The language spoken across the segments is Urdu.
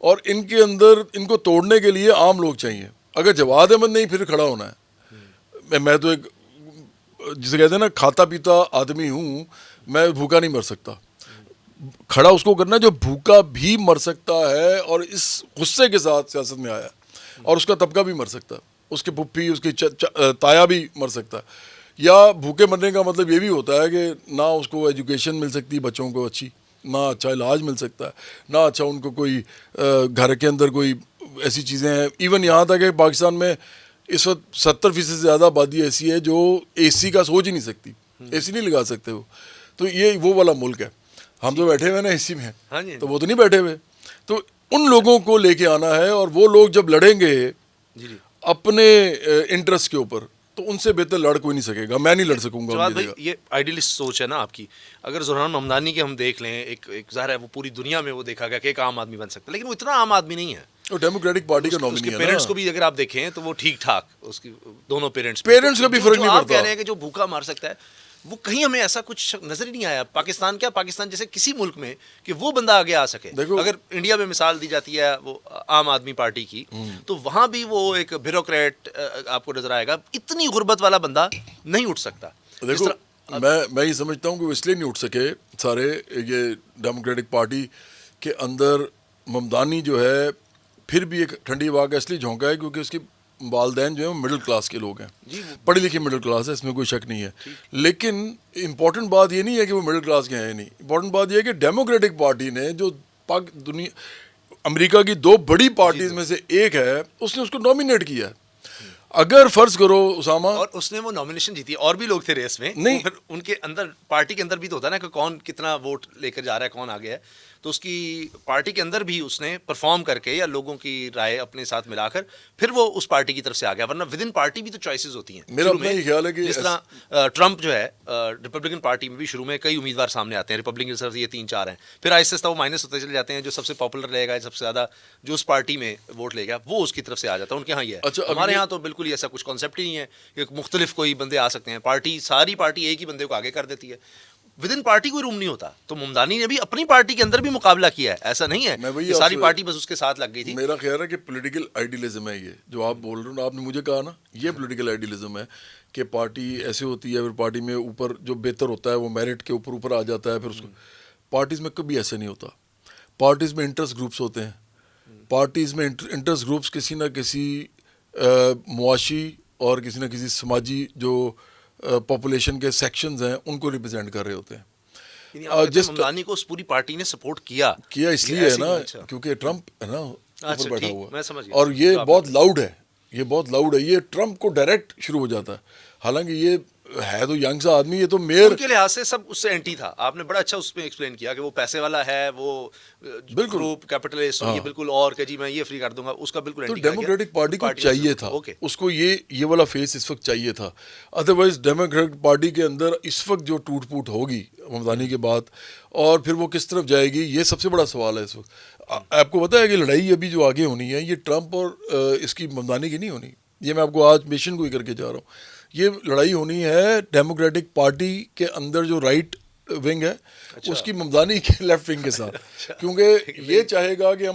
اور ان کے اندر ان کو توڑنے کے لیے عام لوگ چاہیے. اگر جواد احمد نہیں پھر کھڑا ہونا ہے. میں تو ایک جسے کہتے ہیں نا کھاتا پیتا آدمی ہوں, میں بھوکا نہیں مر سکتا. کھڑا اس کو کرنا جو بھوکا بھی مر سکتا ہے اور اس غصے کے ساتھ سیاست میں آیا ہے, اور اس کا طبقہ بھی مر سکتا ہے, اس کے پھپھی اس کی تایا بھی مر سکتا ہے. یا بھوکے مرنے کا مطلب یہ بھی ہوتا ہے کہ نہ اس کو ایجوکیشن مل سکتی بچوں کو اچھی, نہ اچھا علاج مل سکتا ہے, نہ اچھا ان کو کوئی گھر کے اندر کوئی ایسی چیزیں ہیں. ایون یہاں تک کہ پاکستان میں اس وقت 70% سے زیادہ آبادی ایسی ہے جو اے سی کا سوچ ہی نہیں سکتی, اے سی نہیں لگا سکتے وہ. تو یہ وہ والا ملک ہے. ہم تو بیٹھے ہوئے نا اے سی میں, تو وہ تو نہیں بیٹھے ہوئے. تو ان لوگوں کو لے کے آنا ہے, اور وہ لوگ جب لڑیں گے اپنے انٹرسٹ کے اوپر تو ان سے بہتر لڑ کوئی نہیں سکے گا. میں نہیں لڑ سکوں گا. جواد بھائی یہ آئیڈیلسٹ سوچ ہے نا آپ کی. اگر زہران ممدانی کے ہم دیکھ لیں, ایک ظاہر ہے وہ پوری دنیا میں وہ دیکھا گیا کہ ایک عام آدمی بن سکتا ہے, لیکن وہ اتنا عام آدمی نہیں ہے. وہ ڈیموکریٹک پارٹی کا نامنی ہے نا. پیرنٹس کو بھی اگر آپ دیکھیں تو وہ ٹھیک ٹھاک, اس کی دونوں پیرنٹس کا بھی فرق نہیں پڑتا. آپ کہہ رہے ہیں کہ جو بھوکا مار سکتا ہے, وہ کہیں ہمیں ایسا کچھ نظر ہی نہیں آیا پاکستان جیسے کسی ملک میں کہ وہ بندہ آگے آ سکے. اگر انڈیا میں مثال دی جاتی ہے وہ عام آدمی پارٹی کی, تو وہاں بھی وہ ایک بیوروکریٹ آپ کو نظر آئے گا. اتنی غربت والا بندہ نہیں اٹھ سکتا. دیکھو میں یہ سمجھتا ہوں کہ وہ اس لیے نہیں اٹھ سکے سارے. یہ ڈیموکریٹک پارٹی کے اندر ممدانی جو ہے پھر بھی ایک ٹھنڈی ہوا کا اس لیے جھونکا ہے کیونکہ اس کی والدین جو ہیں وہ مڈل کلاس کے لوگ ہیں, پڑھی لکھی مڈل کلاس ہے, اس میں کوئی شک نہیں ہے. لیکن امپورٹنٹ بات یہ نہیں ہے کہ وہ مڈل کلاس کے ہیں نہیں. امپورٹنٹ بات یہ ہے کہ ڈیموکریٹک پارٹی نے جو امریکہ کی 2 بڑی پارٹیز میں سے ایک ہے, اس نے اس کو نامینیٹ کیا ہے. اگر فرض کرو اسامہ, اور اس نے وہ نامینیشن جیتی, اور بھی لوگ تھے ریس میں, نہیں پھر ان کے اندر پارٹی کے اندر بھی تو ہوتا ہے نا کہ کون کتنا ووٹ لے کر جا رہا ہے, کون آگے ہے. تو اس کی پارٹی کے اندر بھی اس نے پرفارم کر کے یا لوگوں کی رائے اپنے ساتھ ملا کر پھر وہ اس پارٹی کی طرف سے آ گیا. ورنہ ود ان پارٹی بھی تو چوائسیز ہوتی ہیں. میرا اپنا یہ خیال ہے کہ جس طرح ٹرمپ جو ہے ریپبلکن پارٹی میں بھی شروع میں کئی امیدوار سامنے آتے ہیں, ریپبلکن صرف یہ 3-4 ہیں, پھر آہستہ آہستہ وہ مائنس ہوتے چلے جاتے ہیں. جو سب سے پاپولر رہے گا, سب سے زیادہ جو اس پارٹی میں ووٹ لے گا, وہ اس کی طرف سے آ جاتا ہے. ان کے یہاں یہ ہے. ہمارے یہاں تو بالکل ایسا کچھ کانسیپٹ ہی نہیں ہے کہ مختلف کوئی بندے آ سکتے ہیں. پارٹی ساری پارٹی ایک ہی بندے کو آگے کر دیتی ہے. ود ان پارٹی کوئی روم نہیں ہوتا. تو ممدانی نے بھی اپنی پارٹی کے اندر بھی مقابلہ کیا ہے. ایسا نہیں ہے کہ ساری پارٹی بس اس کے ساتھ لگ گئی تھی. میرا خیال ہے کہ پولیٹیکل آئیڈیلزم ہے یہ جو آپ بول رہے ہو. آپ نے مجھے کہا نا, یہ پولیٹیکل آئیڈیلزم ہے کہ پارٹی ایسے ہوتی ہے, پھر پارٹی میں اوپر جو بہتر ہوتا ہے وہ میرٹ کے اوپر آ جاتا ہے. پھر اس کو پارٹیز میں کبھی ایسے نہیں ہوتا. پارٹیز میں انٹرسٹ گروپس ہوتے ہیں. پارٹیز میں انٹرسٹ گروپس کسی نہ کسی معاشی اور کسی نہ کسی سماجی جو پاپولیشن کے سیکشنز ہیں ان کو ریپرزینٹ کر رہے ہوتے ہیں. جس ممدانی کو اس پوری پارٹی نے سپورٹ کیا اس لیے ہے نا کیونکہ ٹرمپ ہے نا اوپر بیٹھا ہوا, اور یہ بہت لاؤڈ ہے. یہ ٹرمپ کو ڈائریکٹ شروع ہو جاتا ہے. حالانکہ یہ ہے تو ینگ سا آدمی, یہ تو میئر کے لحاظ سے سب اس سے اینٹی تھا. آپ نے بڑا اچھا اس میں ایکسپلین کیا کہ وہ پیسے والا ہے, وہ بالکل کیپٹلسٹ, یہ بالکل, اور کہ جی میں یہ فری کر دوں گا, اس کا بالکل اینٹی. تو ڈیموکریٹک پارٹی کو چاہیے تھا, اس کو یہ والا فیس اس وقت چاہیے تھا. ادروائز ڈیموکریٹک پارٹی کے اندر اس وقت جو ٹوٹ پوٹ ہوگی ممدانی کے بعد, اور پھر وہ کس طرف جائے گی, یہ سب سے بڑا سوال ہے اس وقت. آپ کو پتا ہے کہ لڑائی ابھی جو آگے ہونی ہے یہ ٹرمپ اور اس کی ممدانی کی نہیں ہونی. یہ میں آپ کو آج مشن کو ہی کر کے جا رہا ہوں. یہ لڑائی ہونی ہے ڈیموکریٹک پارٹی کے اندر جو رائٹ ونگ ہے اس کی ممدانی کے لیفٹ ونگ کے ساتھ. کیونکہ یہ چاہے گا کہ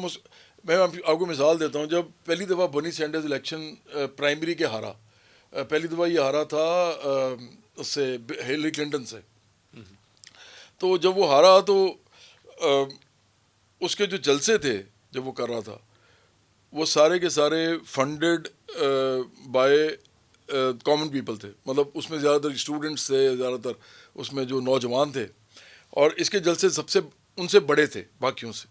میں آپ کو مثال دیتا ہوں. جب پہلی دفعہ برنی سینڈرز الیکشن پرائمری کے ہارا, پہلی دفعہ یہ ہارا تھا اس سے ہیلری کلنٹن سے. تو جب وہ ہارا تو اس کے جو جلسے تھے جب وہ کر رہا تھا وہ سارے کے سارے فنڈڈ بائی کامن پیپل تھے. مطلب اس میں زیادہ تر اسٹوڈنٹس تھے, زیادہ تر اس میں جو نوجوان تھے, اور اس کے جلسے ان سے بڑے تھے باقیوں سے.